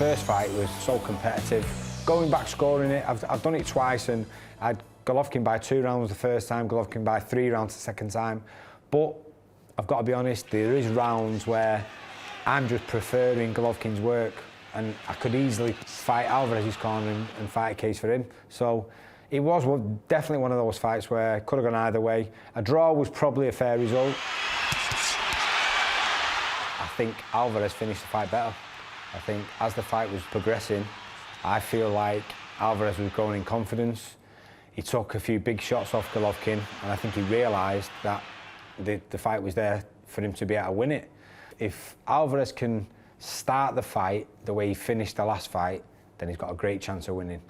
first fight was so competitive. Going back scoring it, I've done it twice, and I had Golovkin by 2 rounds the first time, Golovkin by 3 rounds the second time. But I've got to be honest, there is rounds where I'm just preferring Golovkin's work, and I could easily fight Alvarez's corner and fight a case for him. So it was definitely one of those fights where it could have gone either way. A draw was probably a fair result. I think Alvarez finished the fight better. I think as the fight was progressing, I feel like Alvarez was growing in confidence. He took a few big shots off Golovkin, and I think he realised that the fight was there for him to be able to win it. If Alvarez can start the fight the way he finished the last fight, then he's got a great chance of winning.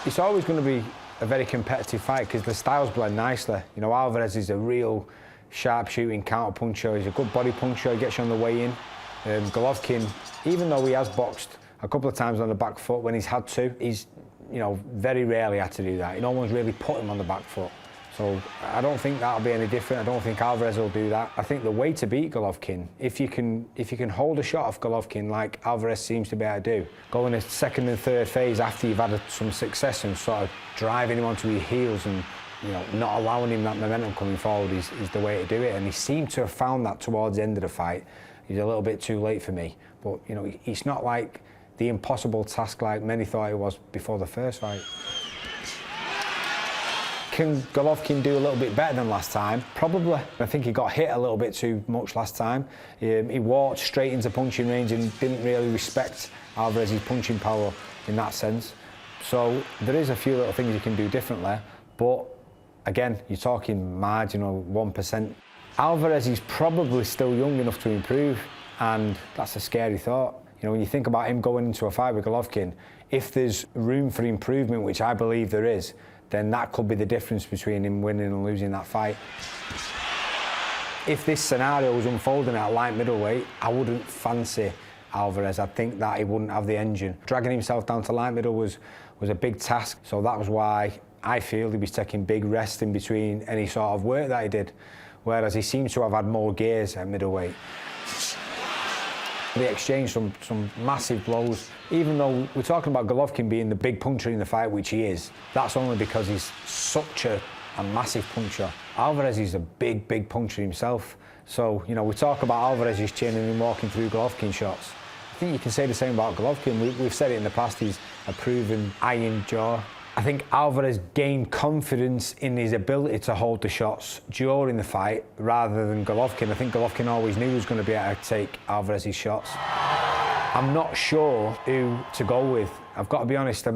It's always going to be a very competitive fight because the styles blend nicely. You know, Alvarez is a real sharp-shooting counter-puncher. He's a good body puncher, he gets you on the way in. Golovkin, even though he has boxed a couple of times on the back foot when he's had to, he's, you know, very rarely had to do that. No one's really put him on the back foot. So I don't think that'll be any different. I don't think Alvarez will do that. I think the way to beat Golovkin, if you can hold a shot off Golovkin like Alvarez seems to be able to do, go in a second and third phase after you've had some success and sort of driving him onto his heels and, you know, not allowing him that momentum coming forward is the way to do it. And he seemed to have found that towards the end of the fight. He's a little bit too late for me. But, you know, it's not like the impossible task like many thought it was before the first fight. Can Golovkin do a little bit better than last time? Probably. I think he got hit a little bit too much last time. He walked straight into punching range and didn't really respect Alvarez's punching power in that sense. So there is a few little things you can do differently, but again, you're talking marginal 1%. Alvarez is probably still young enough to improve, and that's a scary thought. You know, when you think about him going into a fight with Golovkin, if there's room for improvement, which I believe there is, then that could be the difference between him winning and losing that fight. If this scenario was unfolding at light middleweight, I wouldn't fancy Alvarez. I think that he wouldn't have the engine. Dragging himself down to light middle was a big task, so that was why I feel he was taking big rest in between any sort of work that he did, whereas he seems to have had more gears at middleweight. They exchanged some massive blows. Even though we're talking about Golovkin being the big puncher in the fight, which he is, that's only because he's such a massive puncher. Alvarez is a big puncher himself. So, you know, we talk about Alvarez's chin and him walking through Golovkin shots. I think you can say the same about Golovkin. We've said it in the past, he's a proven iron jaw. I think Alvarez gained confidence in his ability to hold the shots during the fight rather than Golovkin. I think Golovkin always knew he was going to be able to take Alvarez's shots. I'm not sure who to go with. I've got to be honest,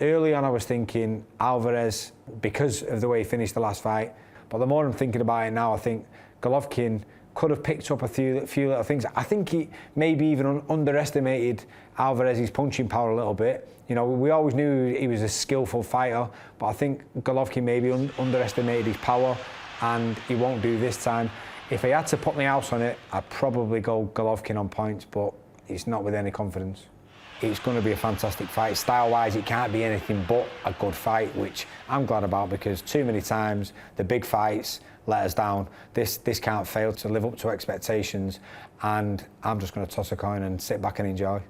early on I was thinking Alvarez because of the way he finished the last fight, but the more I'm thinking about it now, I think Golovkin could have picked up a few little things. I think he maybe even underestimated Alvarez's punching power a little bit. You know, we always knew he was a skillful fighter, but I think Golovkin maybe underestimated his power, and he won't do this time. If he had to put my house on it, I'd probably go Golovkin on points, but it's not with any confidence. It's going to be a fantastic fight. Style-wise, it can't be anything but a good fight, which I'm glad about because too many times the big fights let us down. This can't fail to live up to expectations, and I'm just going to toss a coin and sit back and enjoy.